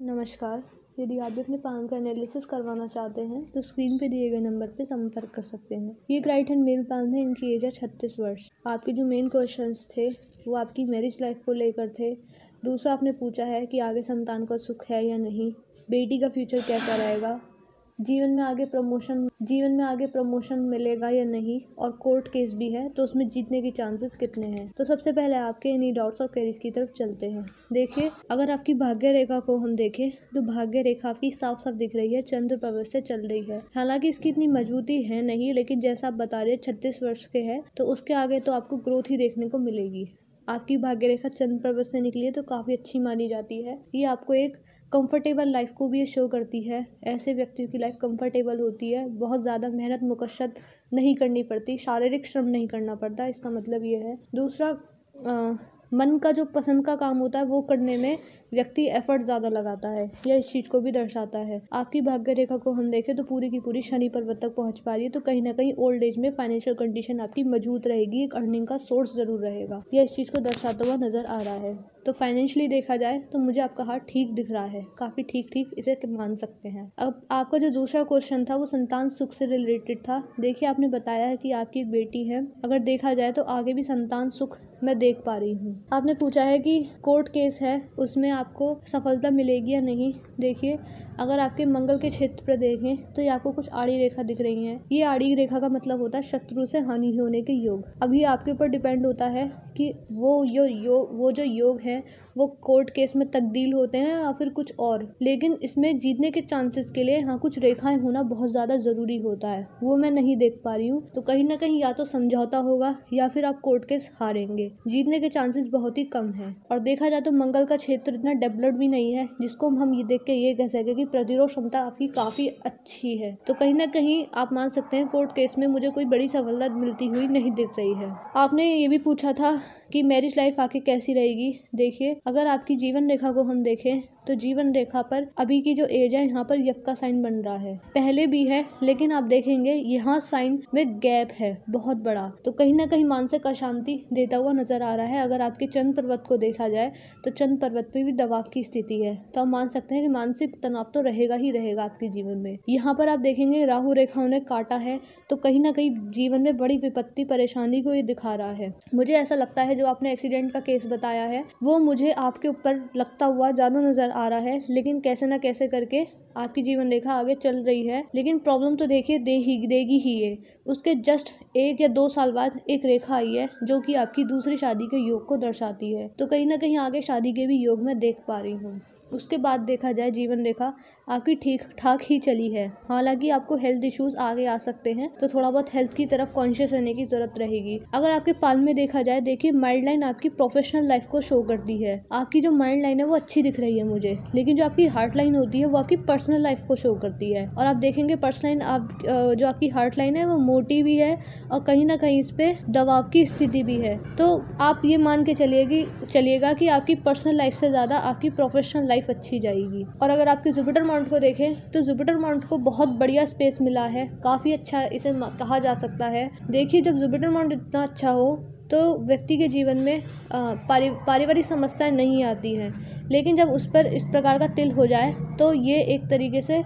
नमस्कार। यदि आप भी अपने पान का एनालिसिस करवाना चाहते हैं तो स्क्रीन पे दिए गए नंबर पे संपर्क कर सकते हैं। ये एक राइट हैंड मेल पाल्म है। इनकी एज है 36 वर्ष। आपके जो मेन क्वेश्चंस थे वो आपकी मैरिज लाइफ को लेकर थे। दूसरा आपने पूछा है कि आगे संतान का सुख है या नहीं, बेटी का फ्यूचर कैसा रहेगा, जीवन में आगे प्रमोशन मिलेगा या नहीं, और कोर्ट केस भी है तो उसमें जीतने की चांसेस कितने हैं। तो सबसे पहले आपके इन्हीं डाउट्स और क्वेरीज की तरफ चलते हैं। देखिए, अगर आपकी भाग्य रेखा को हम देखें तो भाग्य रेखा आपकी साफ साफ दिख रही है, चंद्र पर्वत से चल रही है। हालांकि इसकी इतनी मजबूती है नहीं, लेकिन जैसा आप बता रहे 36 वर्ष के है तो उसके आगे तो आपको ग्रोथ ही देखने को मिलेगी। आपकी भाग्य रेखा चंद्र पर्वत से निकली है तो काफ़ी अच्छी मानी जाती है। ये आपको एक कंफर्टेबल लाइफ को भी ये शो करती है। ऐसे व्यक्तियों की लाइफ कंफर्टेबल होती है, बहुत ज़्यादा मेहनत मुकशद नहीं करनी पड़ती, शारीरिक श्रम नहीं करना पड़ता, इसका मतलब ये है। दूसरा, मन का जो पसंद का काम होता है वो करने में व्यक्ति एफर्ट ज़्यादा लगाता है, यह इस चीज़ को भी दर्शाता है। आपकी भाग्य रेखा को हम देखें तो पूरी की पूरी शनि पर्वत तक पहुंच पा रही है, तो कहीं ना कहीं ओल्ड एज में फाइनेंशियल कंडीशन आपकी मजबूत रहेगी, एक अर्निंग का सोर्स ज़रूर रहेगा, यह इस चीज़ को दर्शाता हुआ नज़र आ रहा है। तो फाइनेंशियली देखा जाए तो मुझे आपका हाथ ठीक दिख रहा है, काफ़ी ठीक इसे मान सकते हैं। अब आपका जो दूसरा क्वेश्चन था वो संतान सुख से रिलेटेड था। देखिए, आपने बताया है कि आपकी एक बेटी है, अगर देखा जाए तो आगे भी संतान सुख मैं देख पा रही हूँ। आपने पूछा है कि कोर्ट केस है उसमें आपको सफलता मिलेगी या नहीं। देखिए, अगर आपके मंगल के क्षेत्र पर देखें तो ये आपको कुछ आड़ी रेखा दिख रही है। ये आड़ी रेखा का मतलब होता है शत्रु से हानि होने के योग। अभी आपके ऊपर डिपेंड होता है कि वो जो योग है वो कोर्ट केस में तब्दील होते हैं या फिर कुछ और, लेकिन इसमें जीतने के चांसेस के लिए हाँ कुछ रेखाएं होना बहुत ज़्यादा ज़रूरी होता है, वो मैं नहीं देख पा रही हूँ। तो कहीं ना कहीं या तो समझौता होगा या फिर आप कोर्ट केस हारेंगे, जीतने के चांसेस बहुत ही कम है। और देखा जाए तो मंगल का क्षेत्र इतना डेवलप्ड भी नहीं है जिसको हम ये देख के ये कह सके कि प्रतिरोध क्षमता आपकी काफ़ी अच्छी है। तो कहीं ना कहीं आप मान सकते हैं कोर्ट केस में मुझे कोई बड़ी सफलता मिलती हुई नहीं दिख रही है। आपने ये भी पूछा था कि मैरिज लाइफ आके कैसी रहेगी। देखिए, अगर आपकी जीवन रेखा को हम देखें तो जीवन रेखा पर अभी की जो एज है यहाँ पर यक का साइन बन रहा है, पहले भी है लेकिन आप देखेंगे यहाँ साइन में गैप है बहुत बड़ा, तो कहीं ना कहीं मानसिक अशांति देता हुआ नजर आ रहा है। अगर आपके चंद्र पर्वत को देखा जाए तो चंद्र पर्वत पे भी दबाव की स्थिति है, तो आप मान सकते हैं कि मानसिक तनाव तो रहेगा ही रहेगा आपके जीवन में। यहाँ पर आप देखेंगे राहु रेखा ने काटा है, तो कहीं ना कहीं जीवन में बड़ी विपत्ति परेशानी को ये दिखा रहा है। मुझे ऐसा लगता है जो आपने एक्सीडेंट का केस बताया है वो मुझे आपके ऊपर लगता हुआ ज़्यादा नज़र आ रहा है, लेकिन कैसे ना कैसे करके आपकी जीवन रेखा आगे चल रही है। लेकिन प्रॉब्लम तो देखिए देगी ही है। उसके जस्ट 1 या 2 साल बाद एक रेखा आई है जो कि आपकी दूसरी शादी के योग को दर्शाती है, तो कहीं ना कहीं आगे शादी के भी योग में देख पा रही हूँ। उसके बाद देखा जाए जीवन रेखा आपकी ठीक ठाक ही चली है। हालांकि आपको हेल्थ इश्यूज आगे आ सकते हैं, तो थोड़ा बहुत हेल्थ की तरफ कॉन्शियस रहने की जरूरत रहेगी। अगर आपके पाल में देखा जाए, देखिए माइल्ड लाइन आपकी प्रोफेशनल लाइफ को शो करती है। आपकी जो माइल्ड लाइन है वो अच्छी दिख रही है मुझे, लेकिन जो आपकी हार्ट लाइन होती है वो आपकी पर्सनल लाइफ को शो करती है। और आप देखेंगे पर्सनल लाइन आप जो आपकी हार्ट लाइन है वो मोटी भी है और कहीं ना कहीं इस पे दबाव की स्थिति भी है। तो आप ये मान के चलिएगा कि आपकी पर्सनल लाइफ से ज़्यादा आपकी प्रोफेशनल लाइफ अच्छी जाएगी। और अगर आपके जुपिटर माउंट को देखें तो जुपिटर माउंट को बहुत बढ़िया स्पेस मिला है, काफ़ी अच्छा इसे कहा जा सकता है। देखिए, जब जुपिटर माउंट इतना अच्छा हो तो व्यक्ति के जीवन में पारिवारिक समस्याएं नहीं आती हैं, लेकिन जब उस पर इस प्रकार का तिल हो जाए तो ये एक तरीके से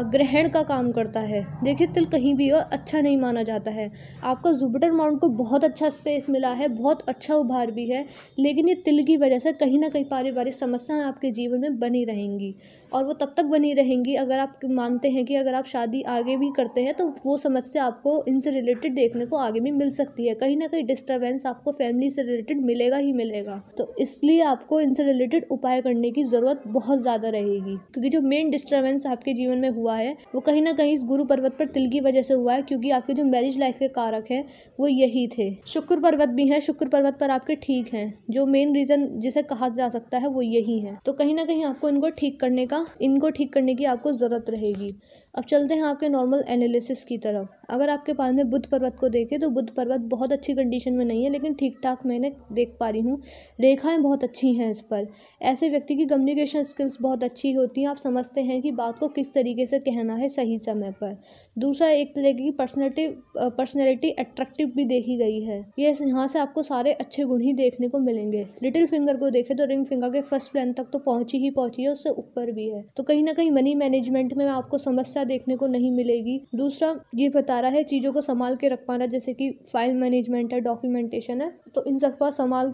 ग्रहण का काम करता है। देखिए, तिल कहीं भी हो अच्छा नहीं माना जाता है। आपका जुपिटर माउंट को बहुत अच्छा स्पेस मिला है, बहुत अच्छा उभार भी है, लेकिन ये तिल की वजह से कहीं ना कहीं पारिवारिक समस्याएं आपके जीवन में बनी रहेंगी, और वो तब तक बनी रहेंगी अगर आप मानते हैं कि अगर आप शादी आगे भी करते हैं तो वो समस्या आपको इनसे रिलेटेड देखने को आगे भी मिल सकती है। कहीं ना कहीं डिस्टर्बेंस आपको फैमिली से रिलेटेड मिलेगा ही मिलेगा, तो इसलिए आपको इनसे रिलेटेड उपाय करने की ज़रूरत बहुत ज़्यादा रहेगी, क्योंकि जो मेन डिस्टर्बेंस आपके जीवन में हुआ है वो कहीं ना कहीं इस गुरु पर्वत पर तिल की वजह से हुआ है, क्योंकि आपके जो मैरिज लाइफ के कारक हैं वो यही थे। शुक्र पर्वत भी है, शुक्र पर्वत पर आपके ठीक हैं, जो मेन रीज़न जिसे कहा जा सकता है वो यही है। तो कहीं ना कहीं आपको इनको ठीक करने की आपको ज़रूरत रहेगी। अब चलते हैं आपके नॉर्मल एनालिसिस की तरफ। अगर आपके पास में बुध पर्वत को देखें तो बुध पर्वत बहुत अच्छी कंडीशन में नहीं है, लेकिन ठीक ठाक मैंने देख पा रही हूँ, रेखाएं बहुत अच्छी हैं इस पर। ऐसे व्यक्ति की कम्युनिकेशन स्किल्स बहुत अच्छी होती हैं, आप समझते हैं कि बात को किस तरीके तरीके से कहना है सही समय पर। दूसरा, एक तरीके की पर्सनैलिटी अट्रैक्टिव भी देखी गई है। ये यहाँ से आपको सारे अच्छे गुण ही देखने को मिलेंगे। लिटिल फिंगर को देखें तो रिंग फिंगर के फर्स्ट प्लेन तक तो पहुंची है, उससे ऊपर भी है। तो कहीं ना कहीं मनी मैनेजमेंट में आपको समस्या देखने को नहीं मिलेगी। दूसरा, ये बता रहा है चीज़ों को संभाल के रख पाना, जैसे कि फाइल मैनेजमेंट है, डॉक्यूमेंटेशन है, तो इन सबको संभाल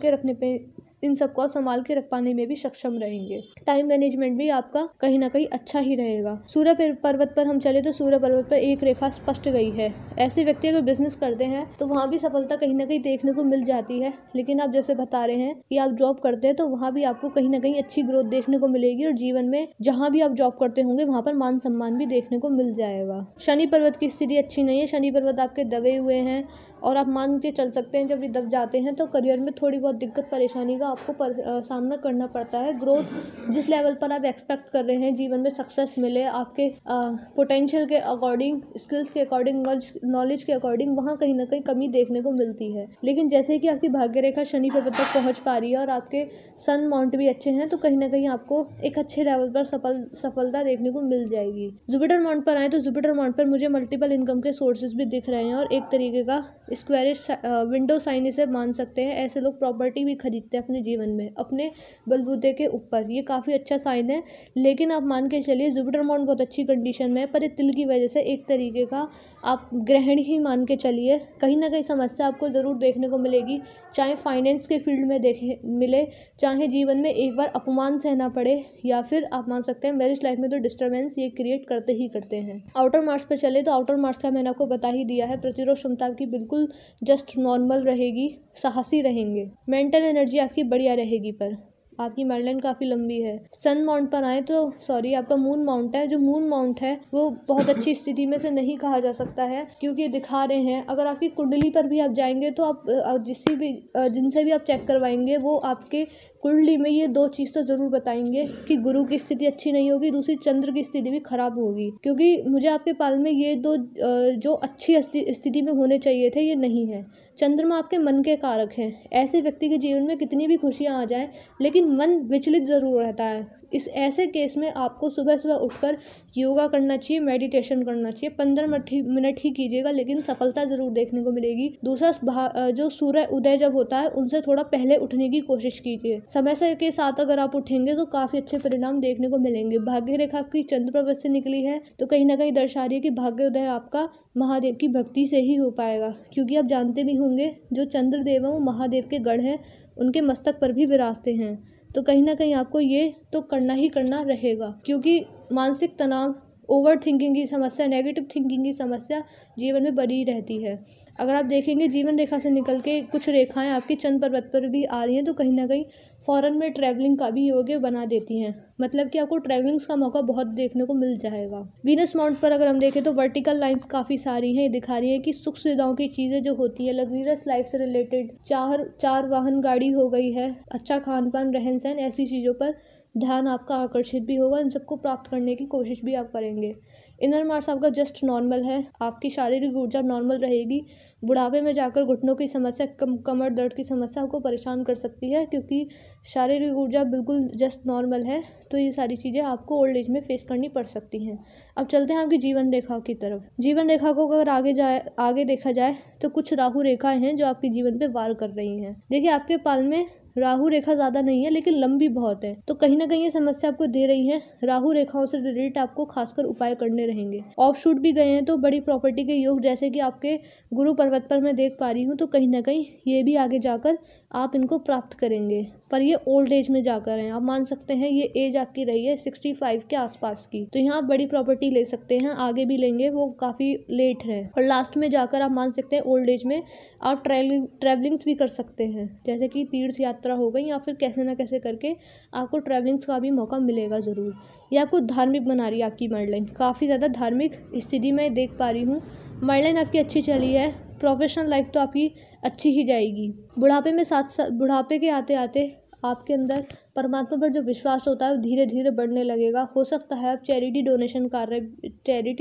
के रख पाने में भी सक्षम रहेंगे। टाइम मैनेजमेंट भी आपका कहीं ना कहीं अच्छा ही रहेगा। सूर्य पर्वत पर हम चले तो सूर्य पर्वत पर एक रेखा स्पष्ट गई है। ऐसे व्यक्ति अगर बिजनेस करते हैं तो वहाँ भी सफलता कहीं ना कहीं देखने को मिल जाती है। लेकिन आप जैसे बता रहे हैं कि आप जॉब करते हैं तो वहाँ भी आपको कहीं ना कहीं अच्छी ग्रोथ देखने को मिलेगी और जीवन में जहाँ भी आप जॉब करते होंगे वहाँ पर मान सम्मान भी देखने को मिल जाएगा। शनि पर्वत की स्थिति अच्छी नहीं है। शनि पर्वत आपके दबे हुए हैं और आप मान के चल सकते हैं जब ये दब जाते हैं तो करियर में थोड़ी बहुत दिक्कत परेशानी का आपको सामना करना पड़ता है। ग्रोथ जिस लेवल पर आप एक्सपेक्ट कर रहे हैं जीवन में सक्सेस मिले आपके पोटेंशियल के अकॉर्डिंग, स्किल्स के अकॉर्डिंग, नॉलेज के अकॉर्डिंग, वहाँ कहीं ना कहीं कमी देखने को मिलती है। लेकिन जैसे कि आपकी भाग्य रेखा शनि पर्वत तक पहुँच पा रही है और आपके सन माउंट भी अच्छे हैं तो कहीं ना कहीं आपको एक अच्छे लेवल पर सफलता देखने को मिल जाएगी। जुपिटर माउंट पर आए तो जुपिटर माउंट पर मुझे मल्टीपल इनकम के सोर्सेज भी दिख रहे हैं और एक तरीके का स्क्वायरिश विंडो साइन इसे मान सकते हैं। ऐसे लोग प्रॉपर्टी भी खरीदते हैं अपने जीवन में अपने बलबूते के ऊपर, ये काफ़ी अच्छा साइन है। लेकिन आप मान के चलिए जुपिटर माउंट बहुत अच्छी कंडीशन में है, पर ये तिल की वजह से एक तरीके का आप ग्रहण ही मान के चलिए, कहीं ना कहीं समस्या आपको ज़रूर देखने को मिलेगी। चाहे फाइनेंस के फील्ड में मिले, चाहे जीवन में एक बार अपमान सहना पड़े, या फिर आप मान सकते हैं मैरिज लाइफ में तो डिस्टर्बेंस ये क्रिएट करते ही करते हैं। आउटर मार्क्स पर चले तो आउटर मार्क्स का मैंने आपको बता ही दिया है। प्रतिरोध क्षमता आपकी बिल्कुल जस्ट नॉर्मल रहेगी, साहसी रहेंगे। मेंटल एनर्जी आपकी बढ़िया रहेगी, पर आपकी मेडलाइन काफ़ी लंबी है। सन माउंट पर आए तो आपका मून माउंट है। जो मून माउंट है वो बहुत अच्छी स्थिति में से नहीं कहा जा सकता है, क्योंकि दिखा रहे हैं अगर आपकी कुंडली पर भी आप जाएंगे तो आप जिनसे भी आप चेक करवाएंगे वो आपके कुंडली में ये दो चीज़ तो ज़रूर बताएंगे कि गुरु की स्थिति अच्छी नहीं होगी, दूसरी चंद्र की स्थिति भी खराब होगी। क्योंकि मुझे आपके पाल में ये दो जो अच्छी स्थिति में होने चाहिए थे ये नहीं है। चंद्रमा आपके मन के कारक हैं। ऐसे व्यक्ति के जीवन में कितनी भी खुशियाँ आ जाएं लेकिन मन विचलित ज़रूर रहता है। इस ऐसे केस में आपको सुबह सुबह उठकर योगा करना चाहिए, मेडिटेशन करना चाहिए। 15 मिनट ही कीजिएगा लेकिन सफलता ज़रूर देखने को मिलेगी। दूसरा, जो सूर्य उदय जब होता है उनसे थोड़ा पहले उठने की कोशिश कीजिए। समय से के साथ अगर आप उठेंगे तो काफ़ी अच्छे परिणाम देखने को मिलेंगे। भाग्य रेखा आपकी चंद्र पर्वत से निकली है तो कहीं ना कहीं दर्शा रही है कि भाग्य उदय आपका महादेव की भक्ति से ही हो पाएगा। क्योंकि आप जानते भी होंगे जो चंद्रदेव हैं वो महादेव के गढ़ हैं, उनके मस्तक पर भी विराजते हैं। तो कहीं ना कहीं आपको ये तो करना ही करना रहेगा, क्योंकि मानसिक तनाव, ओवर थिंकिंग की समस्या, नेगेटिव थिंकिंग की समस्या जीवन में बनी रहती है। अगर आप देखेंगे जीवन रेखा से निकल के कुछ रेखाएं आपकी चंद्र पर्वत पर भी आ रही हैं तो कहीं ना कहीं फॉरेन में ट्रैवलिंग का भी योग्य बना देती हैं। मतलब कि आपको ट्रैवलिंग्स का मौका बहुत देखने को मिल जाएगा। वीनस माउंट पर अगर हम देखें तो वर्टिकल लाइंस काफ़ी सारी हैं। ये दिखा रही है कि सुख सुविधाओं की चीज़ें जो होती हैं, लग्जरियस लाइफ से रिलेटेड, चार वाहन गाड़ी हो गई है, अच्छा खान पान, रहन सहन, ऐसी चीज़ों पर ध्यान आपका आकर्षित भी होगा। इन सबको प्राप्त करने की कोशिश भी आप करेंगे। इनर मार्क्स आपका जस्ट नॉर्मल है। आपकी शारीरिक ऊर्जा नॉर्मल रहेगी। बुढ़ापे में जाकर घुटनों की समस्या, कमर दर्द की समस्या आपको परेशान कर सकती है, क्योंकि शारीरिक ऊर्जा बिल्कुल जस्ट नॉर्मल है। तो ये सारी चीज़ें आपको ओल्ड एज में फेस करनी पड़ सकती हैं। अब चलते हैं आपकी जीवन रेखा की तरफ। जीवन रेखा को अगर आगे देखा जाए तो कुछ राहु रेखाएं हैं जो आपके जीवन पे वार कर रही हैं। देखिए आपके पाल में राहु रेखा ज़्यादा नहीं है लेकिन लंबी बहुत है, तो कहीं ना कहीं ये समस्या आपको दे रही है। राहु रेखाओं से रिलेटेड आपको खासकर उपाय करने रहेंगे। ऑफ शूट भी गए हैं तो बड़ी प्रॉपर्टी के योग, जैसे कि आपके गुरु पर्वत पर मैं देख पा रही हूँ, तो कहीं ना कहीं ये भी आगे जाकर आप इनको प्राप्त करेंगे। पर ये ओल्ड एज में जाकर हैं। आप मान सकते हैं ये एज आपकी रही है 65 के आसपास की, तो यहाँ आप बड़ी प्रॉपर्टी ले सकते हैं, आगे भी लेंगे, वो काफ़ी लेट है। और लास्ट में जाकर आप मान सकते हैं ओल्ड एज में आप ट्रैवलिंग्स भी कर सकते हैं, जैसे कि तीर्थ यात्रा हो गई, या फिर कैसे ना कैसे करके आपको ट्रैवलिंग्स का भी मौका मिलेगा ज़रूर। ये आपको धार्मिक बना रही है। आपकी मेडलाइन काफ़ी ज़्यादा धार्मिक स्थिति में देख पा रही हूँ। मेडलाइन आपकी अच्छी चली है। प्रोफेशनल लाइफ तो आपकी अच्छी ही जाएगी। बुढ़ापे के आते आते आपके अंदर परमात्मा पर जो विश्वास होता है वो धीरे धीरे बढ़ने लगेगा। हो सकता है आप चैरिटी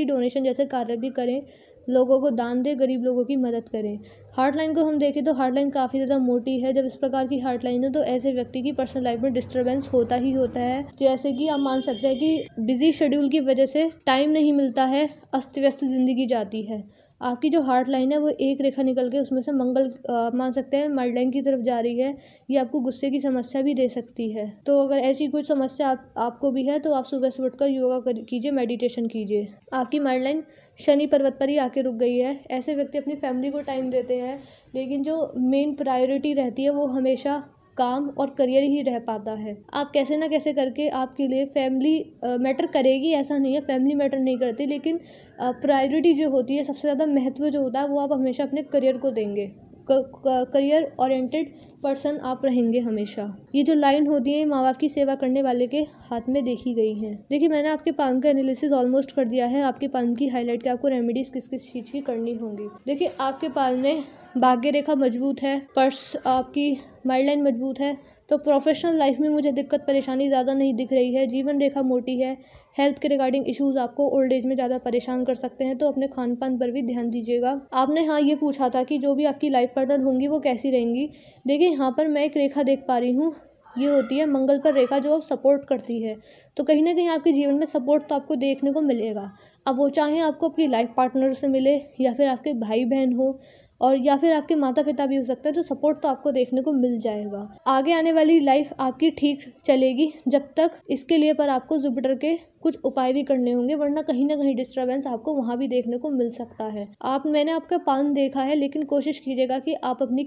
डोनेशन जैसे कार्य भी करें, लोगों को दान दें, गरीब लोगों की मदद करें। हार्ट लाइन को हम देखें तो हार्ट लाइन काफ़ी ज़्यादा मोटी है। जब इस प्रकार की हार्ट लाइन हो तो ऐसे व्यक्ति की पर्सनल लाइफ में डिस्टर्बेंस होता ही होता है। जैसे कि आप मान सकते हैं कि बिजी शेड्यूल की वजह से टाइम नहीं मिलता है, अस्त व्यस्त ज़िंदगी जाती है। आपकी जो हार्ट लाइन है वो एक रेखा निकल के उसमें से मंगल मान सकते हैं माइड लाइन की तरफ जा रही है। ये आपको गुस्से की समस्या भी दे सकती है। तो अगर ऐसी कोई समस्या आपको भी है तो आप सुबह से उठकर योगा कीजिए, मेडिटेशन कीजिए। आपकी माइड लाइन शनि पर्वत पर ही आके रुक गई है। ऐसे व्यक्ति अपनी फैमिली को टाइम देते हैं, लेकिन जो मेन प्रायोरिटी रहती है वो हमेशा काम और करियर ही रह पाता है। आप कैसे ना कैसे करके आपके लिए फैमिली मैटर करेगी, ऐसा नहीं है फैमिली मैटर नहीं करती, लेकिन प्रायोरिटी जो होती है, सबसे ज़्यादा महत्व जो होता है वो आप हमेशा अपने करियर को देंगे। करियर ओरिएंटेड पर्सन आप रहेंगे हमेशा। ये जो लाइन होती है माँ बाप की सेवा करने वाले के हाथ में देखी गई है। देखिए मैंने आपके पान का एनालिसिस ऑलमोस्ट कर दिया है। आपके पान की हाईलाइट के आपको रेमेडीज किस किस चीज़ की करनी होंगी। देखिए आपके पान में भाग्य रेखा मजबूत है, पर्स आपकी माइड लाइन मजबूत है, तो प्रोफेशनल लाइफ में मुझे दिक्कत परेशानी ज़्यादा नहीं दिख रही है। जीवन रेखा मोटी है। हेल्थ के रिगार्डिंग इश्यूज़ आपको ओल्ड एज में ज़्यादा परेशान कर सकते हैं, तो अपने खान पान पर भी ध्यान दीजिएगा। आपने हाँ ये पूछा था कि जो भी आपकी लाइफ पार्टनर होंगी वो कैसी रहेंगी। देखिए यहाँ पर मैं एक रेखा देख पा रही हूँ, ये होती है मंगल पर रेखा जो सपोर्ट करती है। तो कहीं ना कहीं आपके जीवन में सपोर्ट तो आपको देखने को मिलेगा। अब वो चाहे आपको अपनी लाइफ पार्टनर से मिले या फिर आपके भाई बहन हो और या फिर आपके माता पिता भी हो सकता है, तो सपोर्ट तो आपको देखने को मिल जाएगा। आगे आने वाली लाइफ आपकी ठीक चलेगी जब तक इसके लिए पर आपको जुपिटर के कुछ उपाय भी करने होंगे, वरना कहीं ना कहीं डिस्टर्बेंस आपको वहाँ भी देखने को मिल सकता है। मैंने आपका पान देखा है, लेकिन कोशिश कीजिएगा कि आप अपनी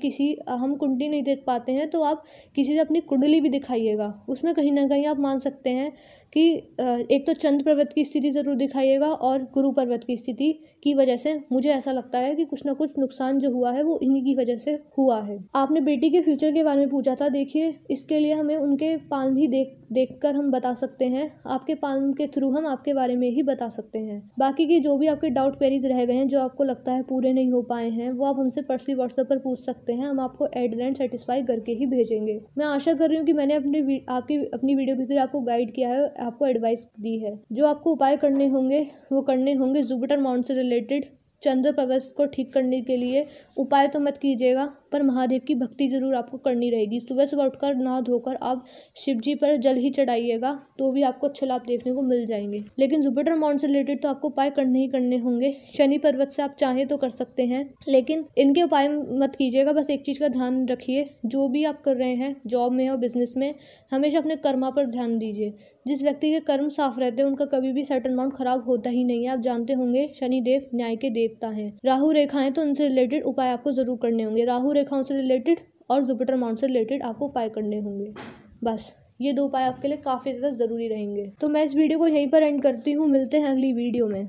हम कुंडली नहीं देख पाते हैं तो आप किसी से अपनी कुंडली भी दिखाइएगा। उसमें कहीं ना कहीं आप मान सकते हैं कि एक तो चंद्र पर्वत की स्थिति ज़रूर दिखाइएगा और गुरु पर्वत की स्थिति की वजह से मुझे ऐसा लगता है कि कुछ ना कुछ नुकसान जो हुआ है वो इन्हीं की वजह से हुआ है। आपने बेटी के फ्यूचर के बारे में पूछा था। देखिए इसके लिए हमें उनके पान भी देखकर हम बता सकते हैं। आपके पान के थ्रू हम आपके बारे में ही बता सकते हैं। बाकी के जो भी आपके डाउट क्वेरीज रह गए हैं, जो आपको लगता है पूरे नहीं हो पाए हैं, वो आप हमसे पर्सनली व्हाट्सएप पर पूछ सकते हैं। हम आपको एंड सेटिस्फाई करके ही भेजेंगे। मैं आशा कर रही हूँ कि मैंने अपनी वीडियो के थ्रू आपको गाइड किया है, आपको एडवाइस दी है। जो आपको उपाय करने होंगे वो करने होंगे जुपिटर माउंट से रिलेटेड। चंद्र पर्वत को ठीक करने के लिए उपाय तो मत कीजिएगा, पर महादेव की भक्ति जरूर आपको करनी रहेगी। सुबह सुबह उठकर नहा धोकर आप शिव जी पर जल ही चढ़ाइएगा, तो भी आपको अच्छे लाभ देखने को मिल जाएंगे। लेकिन जुपिटर माउंट से रिलेटेड तो आपको उपाय करने ही करने होंगे। शनि पर्वत से आप चाहें तो कर सकते हैं, लेकिन इनके उपाय मत कीजिएगा। बस एक चीज़ का ध्यान रखिए, जो भी आप कर रहे हैं जॉब में और बिजनेस में, हमेशा अपने कर्मा पर ध्यान दीजिए। जिस व्यक्ति के कर्म साफ रहते हैं उनका कभी भी सेटलमेंट खराब होता ही नहीं है। आप जानते होंगे शनिदेव न्याय के देवता हैं। राहु रेखाएं तो उनसे रिलेटेड उपाय आपको जरूर करने होंगे। राहु रेखाओं से रिलेटेड और जुपिटर माउंट से रिलेटेड आपको उपाय करने होंगे। बस ये 2 उपाय आपके लिए काफ़ी ज़्यादा ज़रूरी रहेंगे। तो मैं इस वीडियो को यहीं पर एंड करती हूँ। मिलते हैं अगली वीडियो में।